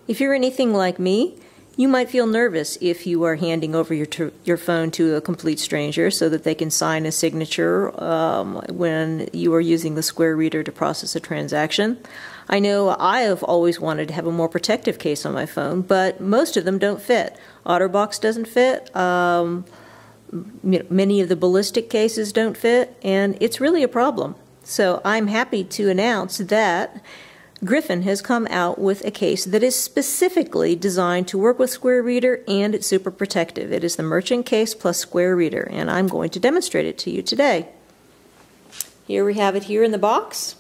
If you're anything like me, you might feel nervous if you are handing over your phone to a complete stranger so that they can sign a signature when you are using the Square Reader to process a transaction. I know I have always wanted to have a more protective case on my phone, but most of them don't fit. OtterBox doesn't fit. Many of the ballistic cases don't fit, and it's really a problem. So I'm happy to announce that Griffin has come out with a case that is specifically designed to work with Square Reader, and it's super protective. It is the Merchant Case plus Square Reader, and I'm going to demonstrate it to you today. Here we have it here in the box.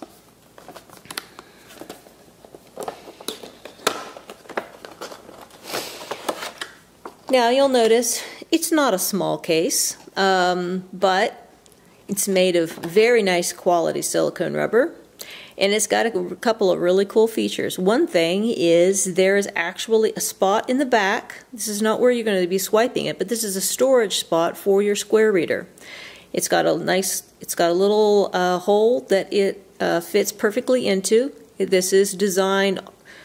Now you'll notice it's not a small case, but it's made of very nice quality silicone rubber. And it's got a couple of really cool features. One thing is there is actually a spot in the back. This is not where you're going to be swiping it, but this is a storage spot for your Square Reader. It's got a little hole that it fits perfectly into. This is designed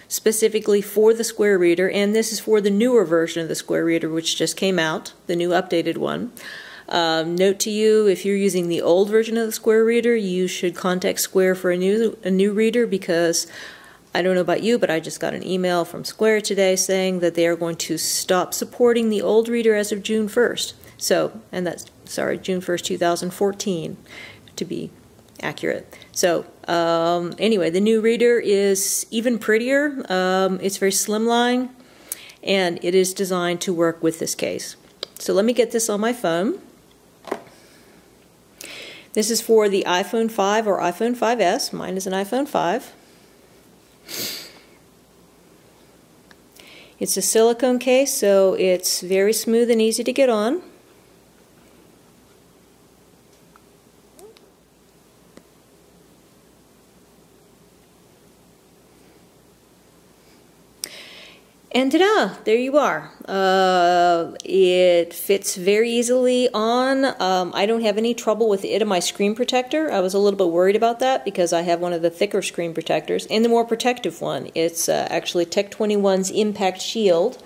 specifically for the Square Reader, and this is for the newer version of the Square Reader, which just came out, the new updated one. Note to you, if you're using the old version of the Square Reader, you should contact Square for a new reader, because I don't know about you, but I just got an email from Square today saying that they are going to stop supporting the old reader as of June 1st. So, and that's, sorry, June 1st, 2014, to be accurate. So, anyway, the new reader is even prettier. It's very slimline, and it is designed to work with this case. So let me get this on my phone. This is for the iPhone 5 or iPhone 5S. Mine is an iPhone 5. It's a silicone case, so it's very smooth and easy to get on. And ta-da! There you are. It fits very easily on. I don't have any trouble with it and my screen protector. I was a little bit worried about that because I have one of the thicker screen protectors and the more protective one. It's actually Tech 21's Impact Shield,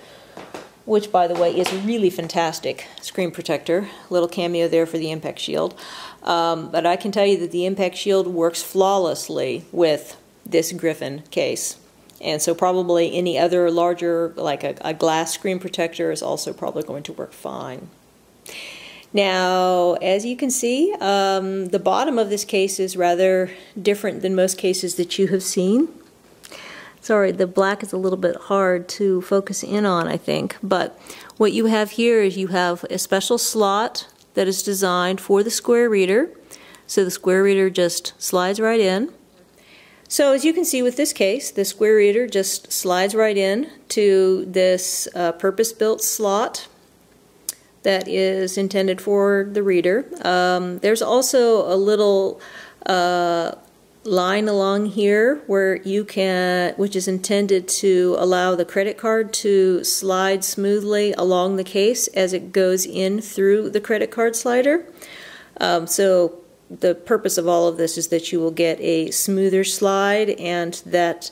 which, by the way, is a really fantastic screen protector. Little cameo there for the Impact Shield. But I can tell you that the Impact Shield works flawlessly with this Griffin case. And so probably any other larger, like a glass screen protector, is also probably going to work fine. Now, as you can see, the bottom of this case is rather different than most cases that you have seen. Sorry, the black is a little bit hard to focus in on, I think. But what you have here is you have a special slot that is designed for the Square Reader. So the Square Reader just slides right in. So as you can see with this case, the Square Reader just slides right in to this purpose-built slot that is intended for the reader. There's also a little line along here where you can, which is intended to allow the credit card to slide smoothly along the case as it goes in through the credit card slider. So the purpose of all of this is that you will get a smoother slide, and that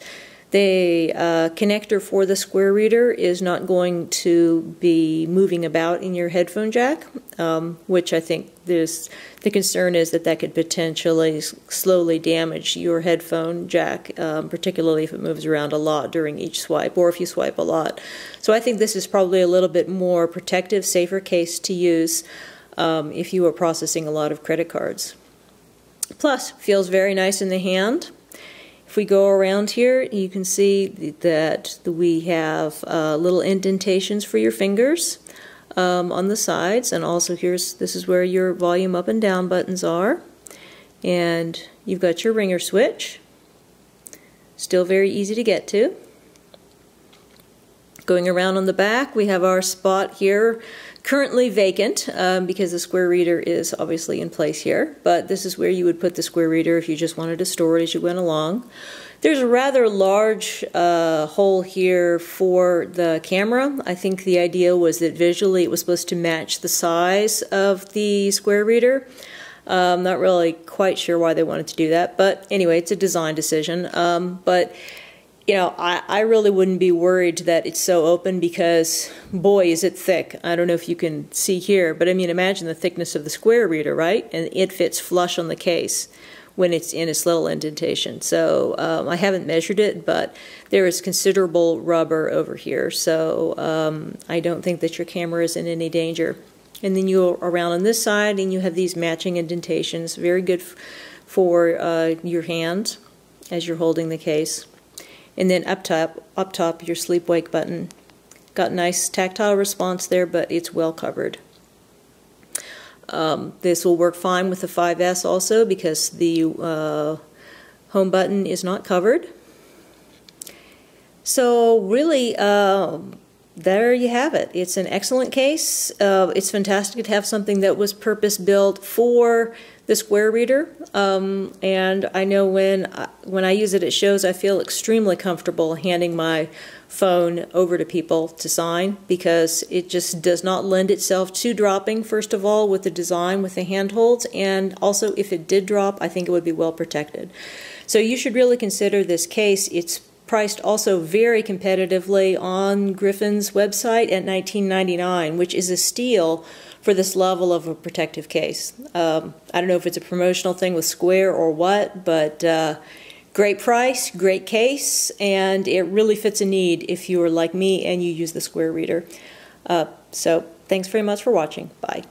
the connector for the Square Reader is not going to be moving about in your headphone jack, which I think the concern is that that could potentially slowly damage your headphone jack, particularly if it moves around a lot during each swipe, or if you swipe a lot. So I think this is probably a little bit more protective, safer case to use if you are processing a lot of credit cards. Plus, feels very nice in the hand. If we go around here, you can see that we have little indentations for your fingers on the sides, and also this is where your volume up and down buttons are. And you've got your ringer switch, still very easy to get to. Going around on the back, we have our spot here, currently vacant because the Square Reader is obviously in place here, but this is where you would put the Square Reader if you just wanted to store it as you went along. There's a rather large hole here for the camera. I think the idea was that visually it was supposed to match the size of the Square Reader. Not really quite sure why they wanted to do that, but anyway, it's a design decision. But you know, I really wouldn't be worried that it's so open, because boy is it thick. I don't know if you can see here, but I mean, imagine the thickness of the square reader, right? And it fits flush on the case when it's in its little indentation. So I haven't measured it, but there is considerable rubber over here, so I don't think that your camera is in any danger. And then you go around on this side and you have these matching indentations, very good for your hand as you're holding the case. And then up top, your sleep-wake button. Got nice tactile response there, but it's well covered. This will work fine with the 5S also, because the home button is not covered. So really, there you have it. It's an excellent case. It's fantastic to have something that was purpose-built for the square reader. And I know when I use it at shows, I feel extremely comfortable handing my phone over to people to sign, because it just does not lend itself to dropping, first of all, with the design with the handholds, and also if it did drop, I think it would be well protected. So you should really consider this case. It's priced also very competitively on Griffin's website at $19.99, which is a steal for this level of a protective case. I don't know if it's a promotional thing with Square or what, but great price, great case, and it really fits a need if you are like me and you use the Square reader. So thanks very much for watching. Bye.